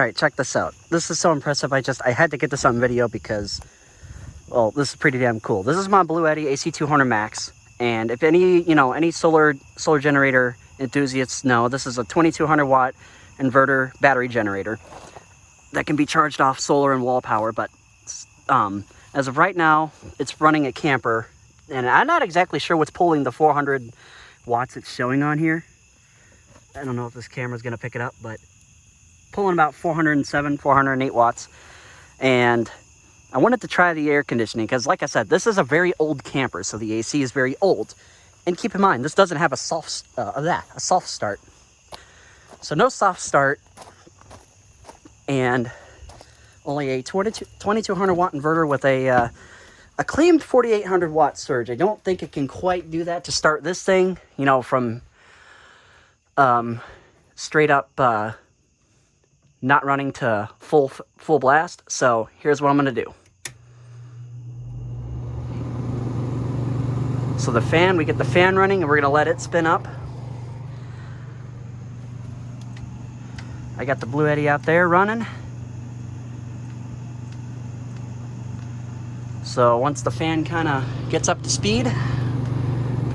All right, check this out. This is so impressive. I had to get this on video because, well, this is pretty damn cool. This is my Bluetti AC200MAX, and if any solar generator enthusiasts know, this is a 2200 watt inverter battery generator that can be charged off solar and wall power. But as of right now, it's running a camper, and I'm not exactly sure what's pulling the 400 watts it's showing on here. I don't know if this camera's gonna pick it up, but pulling about 407, 408 watts. And I wanted to try the air conditioning because, like I said, this is a very old camper, so the AC is very old. And keep in mind, this doesn't have a soft start. So no soft start, and only a 2200 watt inverter with a claimed 4800 watt surge. I don't think it can quite do that to start this thing, from straight up not running to full blast. So here's what I'm gonna do. So the fan, we get the fan running, and we're gonna let it spin up. I got the Bluetti out there running. So once the fan kind of gets up to speed,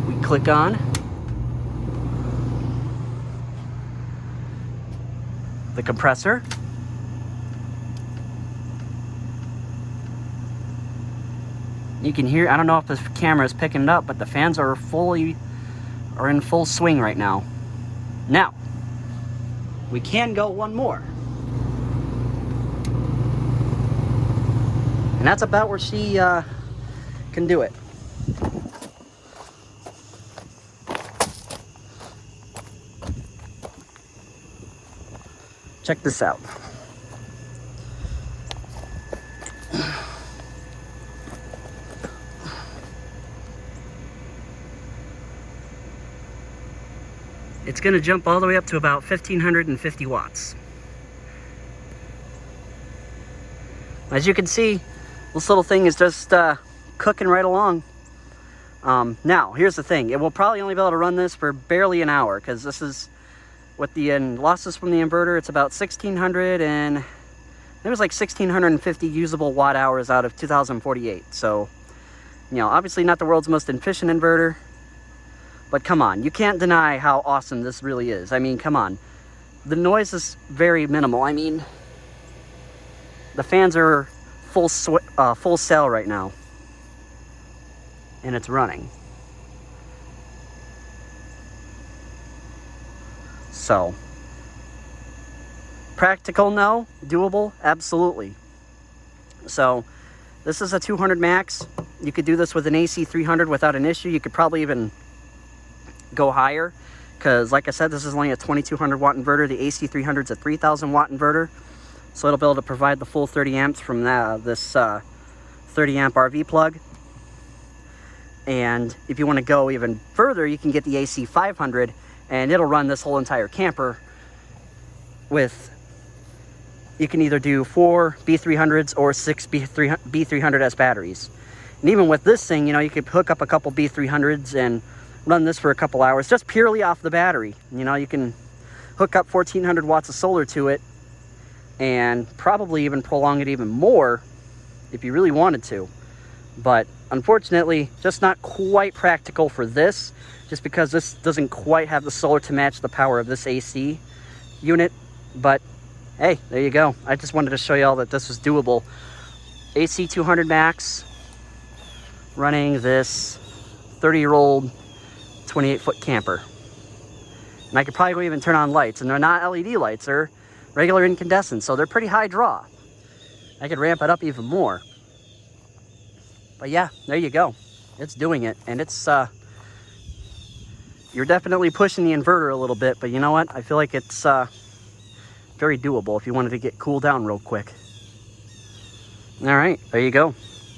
we click on the compressor. You can hear, I don't know if this camera is picking it up, but the fans are in full swing right now. Now, we can go one more. And that's about where she can do it. Check this out. It's going to jump all the way up to about 1550 watts. As you can see, this little thing is just cooking right along. Now, here's the thing. It will probably only be able to run this for barely an hour, because this is, with the losses from the inverter, it's about 1600, and there was like 1650 usable watt hours out of 2048. So, obviously not the world's most efficient inverter, but come on, you can't deny how awesome this really is. I mean, come on. The noise is very minimal. I mean, the fans are full sail right now, and it's running. So, practical, no. Doable, absolutely. So, this is a 200 max. You could do this with an AC300 without an issue. You could probably even go higher, because like I said, this is only a 2200 watt inverter. The AC300 is a 3000 watt inverter, so it'll be able to provide the full 30 amps from this 30 amp RV plug. And if you want to go even further, you can get the AC500, and it'll run this whole entire camper with, you can either do 4 B300s or 6 B300S batteries. And even with this thing, you could hook up a couple B300s and run this for a couple hours just purely off the battery. You can hook up 1400 watts of solar to it and probably even prolong it even more if you really wanted to. But unfortunately, just not quite practical for this, just because this doesn't quite have the solar to match the power of this AC unit. But hey, there you go. I just wanted to show you all that this was doable. AC200MAX running this 30-year-old 28-foot camper. And I could probably even turn on lights, and they're not LED lights, they're regular incandescent, so they're pretty high draw. I could ramp it up even more. But yeah, there you go. It's doing it, and it's you're definitely pushing the inverter a little bit, but you know what? I feel like it's very doable if you wanted to get cooled down real quick. All right, there you go.